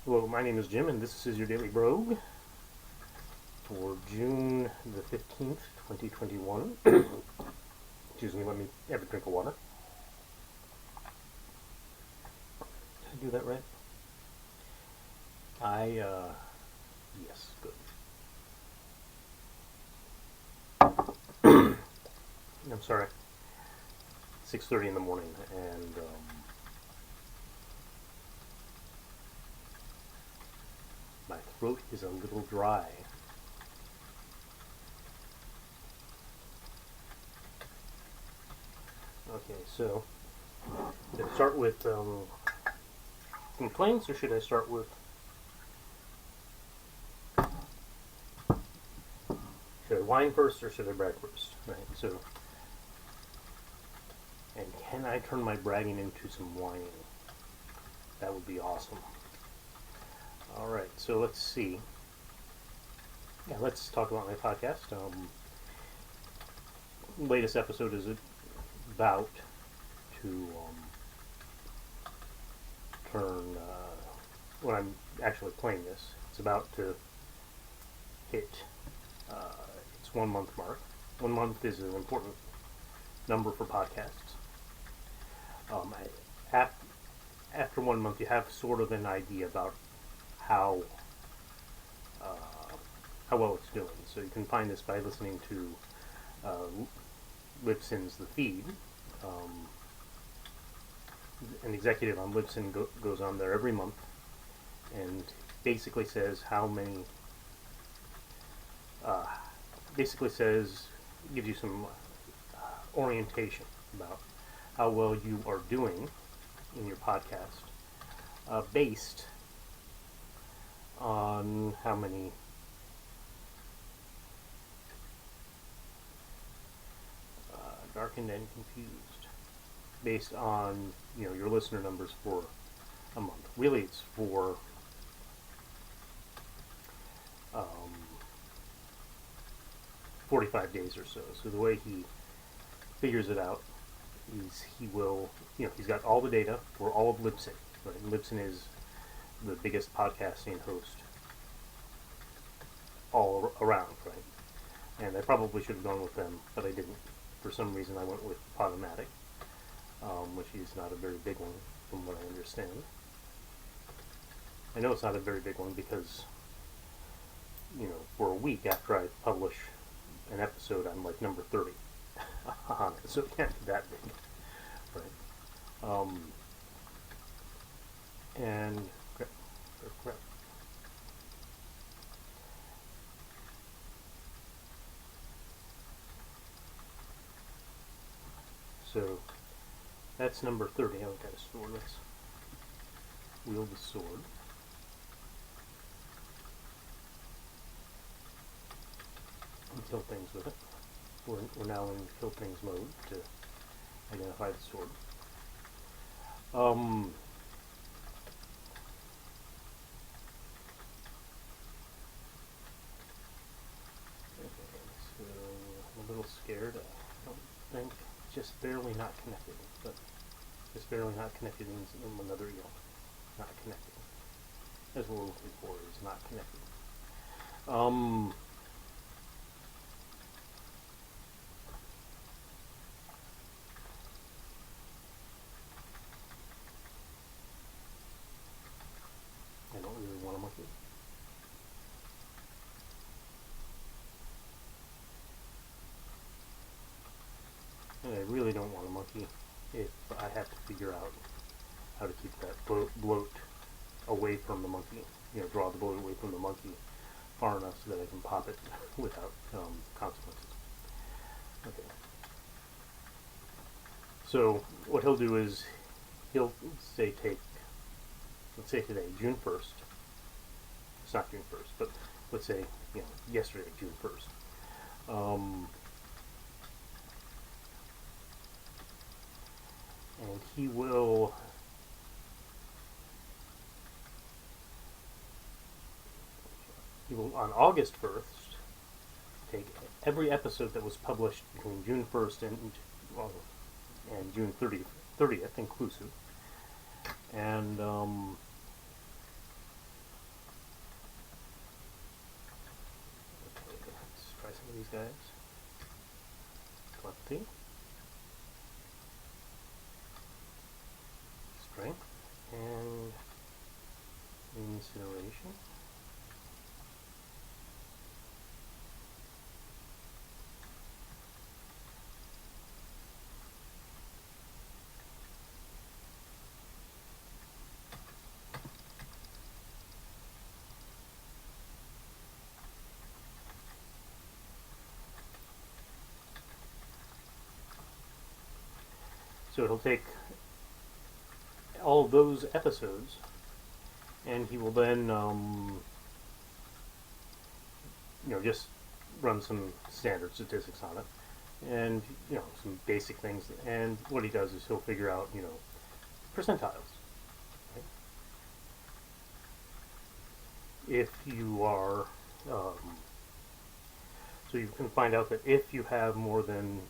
Hello, my name is Jim, and this is your Daily Brogue for June the 15th, 2021. Excuse me, let me have a drink of water. Did I do that right? Yes, good. I'm sorry. 6:30 in the morning, and my throat is a little dry. Okay, so should I start with complaints, or should I start with... Should I whine first, or should I brag first? Right, so... And can I turn my bragging into some whining? That would be awesome. Alright, so let's see. Yeah, let's talk about my podcast. Latest episode is about to turn, when I'm actually playing this, it's about to hit its 1 month mark. 1 month is an important number for podcasts. After 1 month, you have sort of an idea about how well it's doing. So you can find this by listening to Libsyn's The Feed. An executive on Libsyn goes on there every month and basically says how many. Gives you some orientation about how well you are doing in your podcast, based on how many darkened and confused, based on your listener numbers for a month. Really, it's for 45 days or so. So the way he figures it out is he's got all the data for all of Libsyn. Right? And Libsyn is the biggest podcasting host all around, right? And I probably should have gone with them, but I didn't. For some reason, I went with Podomatic, which is not a very big one, from what I understand. I know it's not a very big one because, for a week after I publish an episode, I'm like number 30 on it, so it can't be that big, right? And crap. So that's number 30. I've got a sword. Let's wield the sword. And kill things with it. We're now in kill things mode to identify the sword. Okay, so I'm a little scared. I don't think just barely not connected, but just barely not connected means another not connected. That's what we're looking for, is not connected. I don't really want a monkey. And I really don't want a monkey if I have to figure out how to keep that bloat away from the monkey. Draw the bloat away from the monkey far enough so that I can pop it without consequences. Okay. So what he'll do is he'll say let's say today, June 1st. It's not June 1st, but let's say, yesterday, June 1st. And he will on August 1st take every episode that was published between June 1st and June 30th inclusive, and these guys. Telepathy. Strength. And incineration. So it'll take all of those episodes, and he will then, just run some standard statistics on it, and some basic things. And what he does is he'll figure out, percentiles. Right? If you are, so you can find out that if you have more than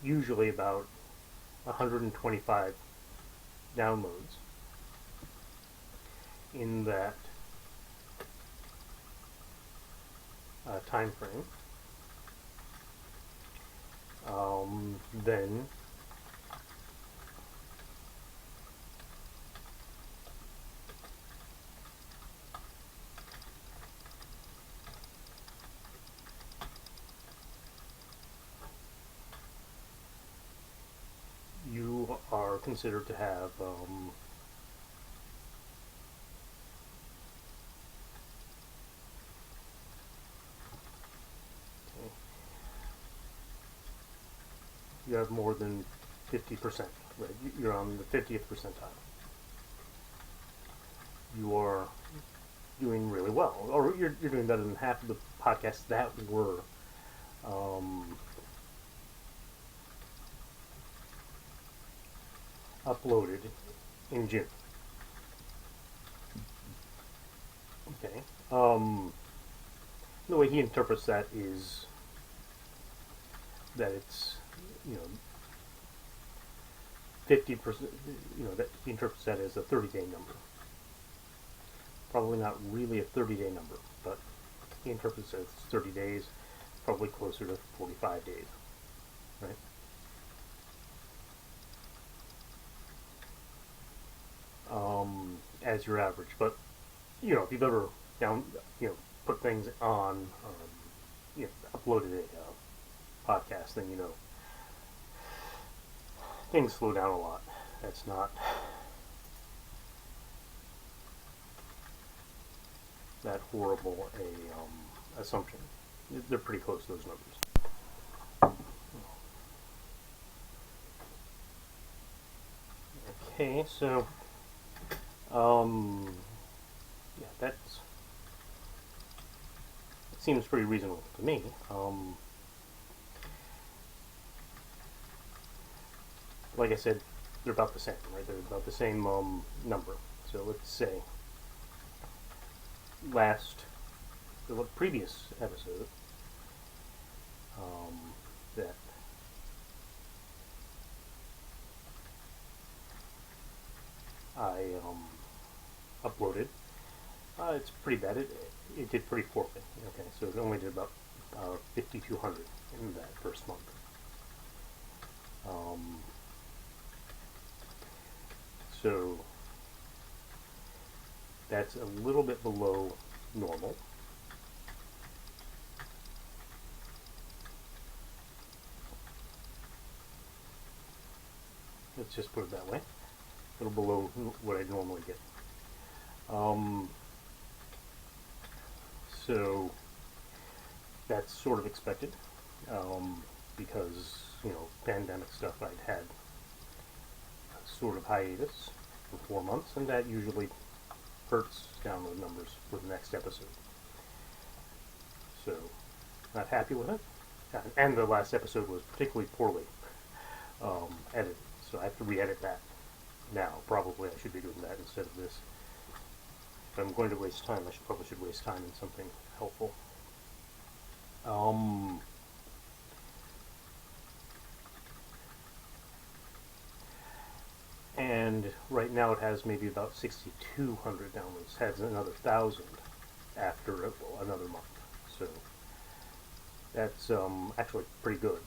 usually about 125 downloads in that time frame, then you are considered to have you have more than 50%, right? You're on the 50th percentile. You are doing really well, or you're doing better than half of the podcasts that were uploaded in June. Okay. The way he interprets that is that it's 50%. That he interprets that as a 30-day number. Probably not really a 30-day number, but he interprets it as 30 days. Probably closer to 45 days, right? As your average, but if you've ever put things on, uploaded a podcast, then things slow down a lot. That's not that horrible a assumption. They're pretty close to those numbers. Okay, so that seems pretty reasonable to me. Like I said, they're about the same, right? They're about the same number. So let's say the previous episode that I uploaded, it's pretty bad. It did pretty poorly. Okay, so it only did about 5,200 in that first month. So that's a little bit below normal. Let's just put it that way. A little below what I normally get. So that's sort of expected, because pandemic stuff. I'd had a sort of hiatus for 4 months, and that usually hurts download numbers for the next episode. So not happy with it, and the last episode was particularly poorly edited, so I have to re-edit that now. Probably I should be doing that instead of this. If I'm going to waste time, I probably should waste time in something helpful. And right now it has maybe about 6,200 downloads. It has another 1,000 after another month. So That's actually pretty good.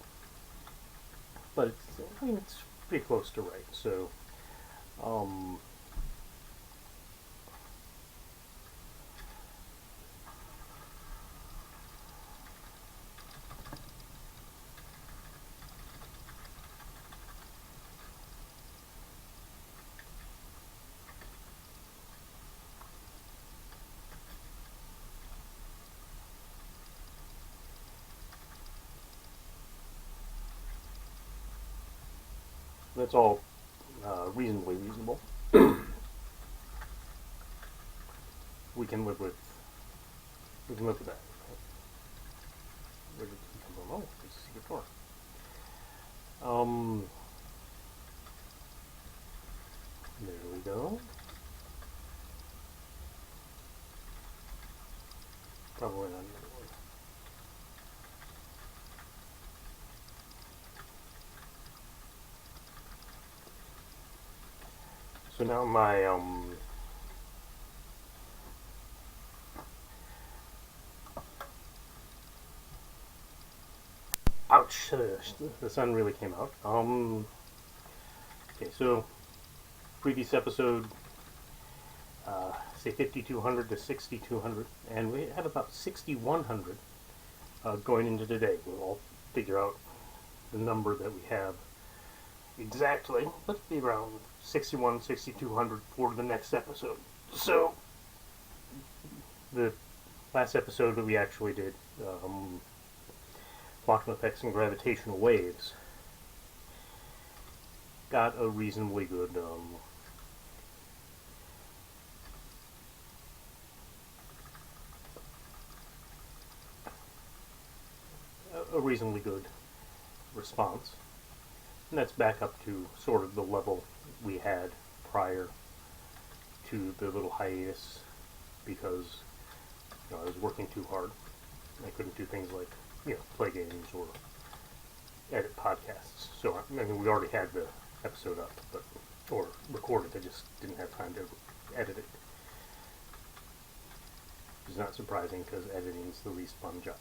But it's pretty close to right. So um, that's all reasonably reasonable. we can live with we can live with that. Where did he come from? Oh, there's a secret door. Um, there we go. Probably not another one. So now my ouch! The sun really came out. Okay, so previous episode, say 5200 to 6200, and we have about 6100 going into today. We'll figure out the number that we have exactly. Let's be around 61, 6200 for the next episode. So the last episode that we actually did, quantum effects and gravitational waves, got a reasonably good a reasonably good response, and that's back up to sort of the level we had prior to the little hiatus, because I was working too hard. I couldn't do things like play games or edit podcasts. So I mean, we already had the episode up, but or recorded. I just didn't have time to edit it. Which is not surprising because editing is the least fun job.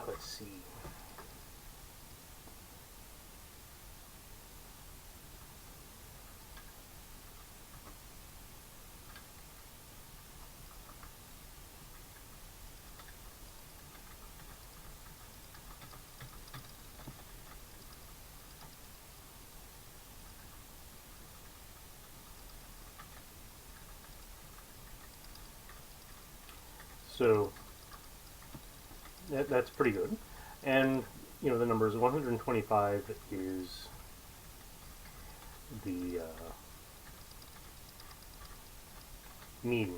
Let's see. So that's pretty good. And the numbers 125 is the median,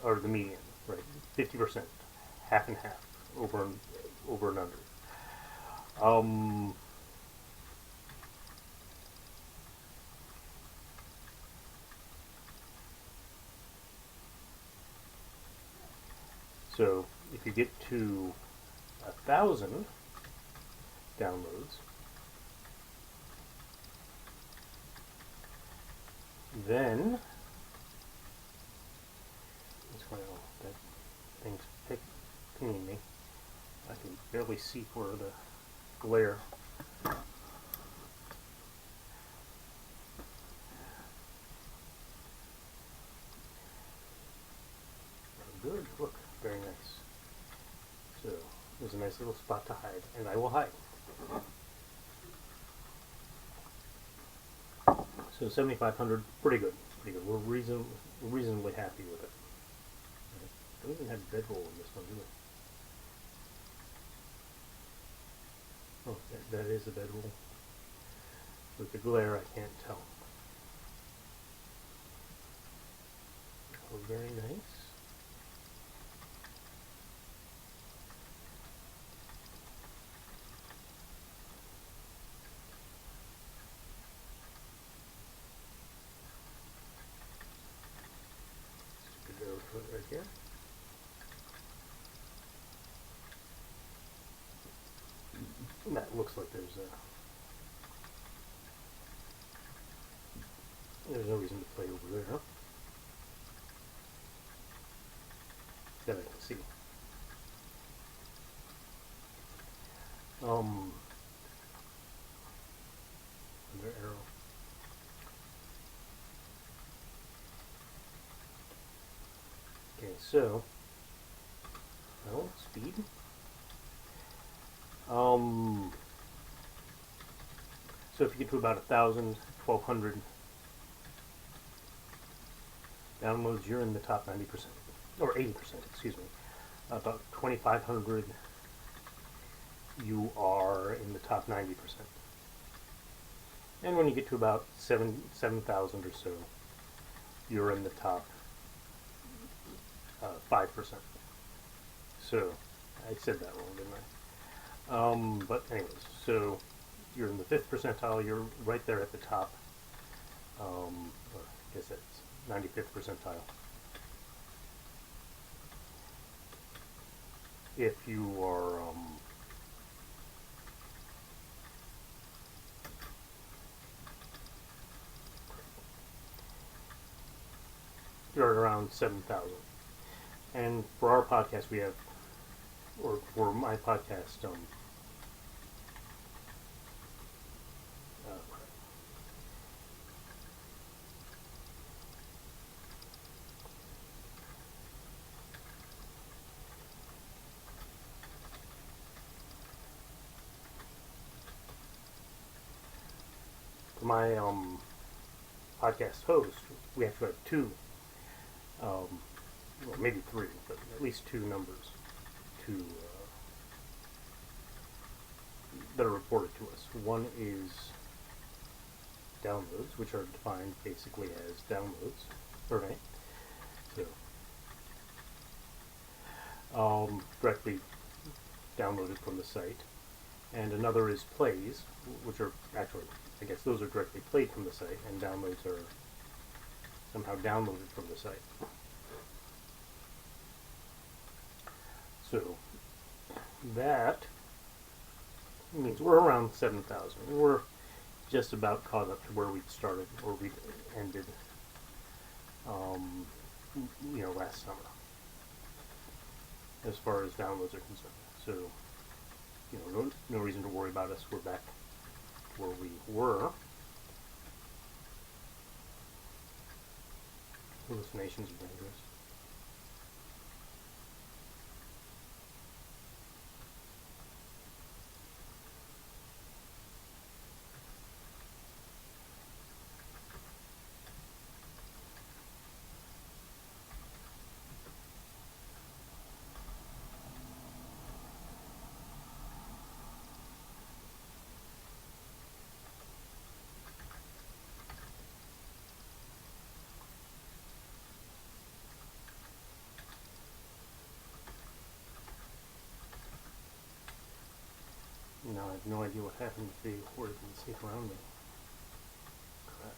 or the median, right? 50%, half and half, over and under. So if you get to 1,000 downloads, then that thing's pinging me. I can barely see for the glare. Good, look, very nice. So there's a nice little spot to hide, and I will hide. So 7,500, pretty good, pretty good. We're reasonably happy with it. Don't even have bedroll in this one, do we? Oh, that is a bedroll. With the glare, I can't tell. Oh, very nice. Right here. That looks like there's no reason to play over there. That I can see. Under arrow. Okay, so, well, speed. So if you get to about 1,000, 1,200 downloads, you're in the top 90%, or 80%, excuse me. About 2,500, you are in the top 90%. And when you get to about 7,000 or so, you're in the top 5%. So, I said that wrong, didn't I? But anyways, so you're in the 5th percentile, you're right there at the top. Or I guess that's 95th percentile. If you are you're at around 7,000. And for our podcast, we have, or for my podcast, for my podcast host, we have to have two, well, maybe three, but at least two numbers to that are reported to us. One is downloads, which are defined basically as downloads per night. So directly downloaded from the site. And another is plays, which are actually, I guess those are directly played from the site, and downloads are somehow downloaded from the site. So that means we're around 7,000. We're just about caught up to where we started, or we ended, last summer, as far as downloads are concerned. So, no reason to worry about us. We're back to where we were. Hallucinations are dangerous. Now I have no idea what happened if they were to sneak around me. Crap.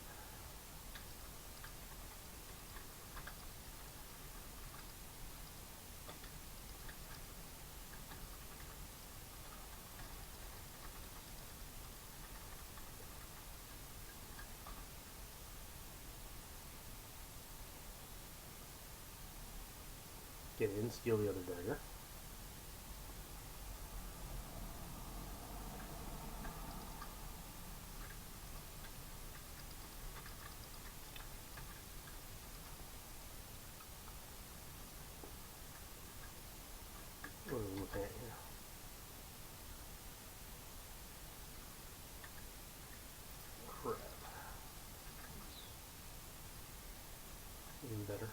Okay, they didn't steal the other dagger. What are we looking at here? Crap. Even better.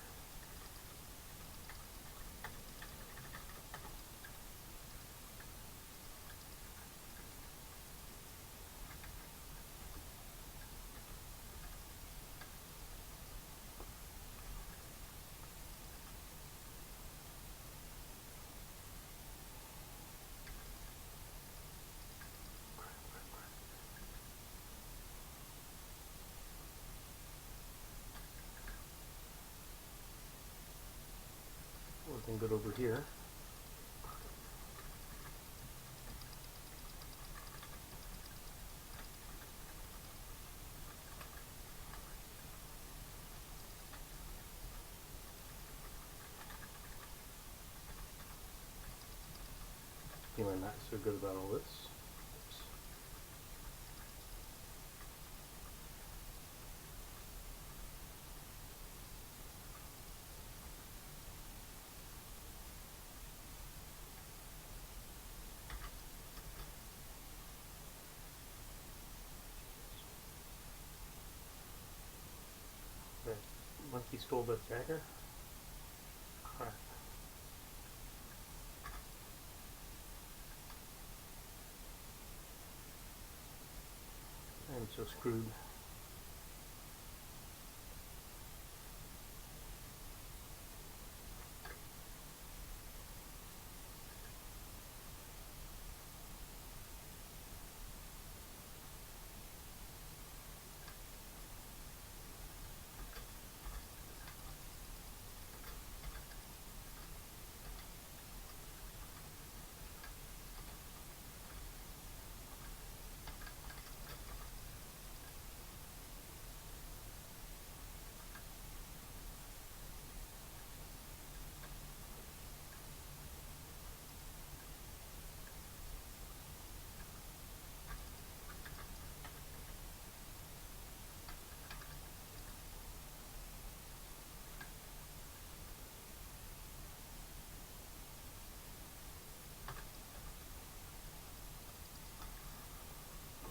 Looking good over here. Feeling not so good about all this. stole the dagger? Crap. I'm so screwed.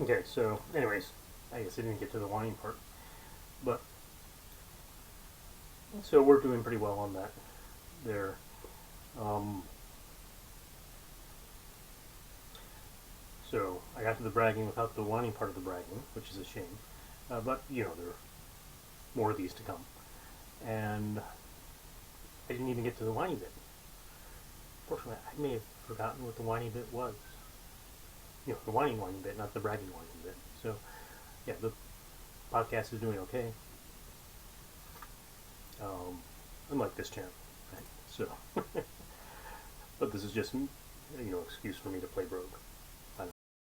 Okay, so anyways, I guess I didn't get to the whining part, but so we're doing pretty well on that there. So I got to the bragging without the whining part of the bragging, which is a shame, but you know, there are more of these to come. And I didn't even get to the whiny bit. Fortunately, I may have forgotten what the whiny bit was. You know, the whiny bit, not the bragging whiny bit. So, yeah, the podcast is doing okay. Unlike this channel, right? So, but this is just, you know, excuse for me to play Brogue.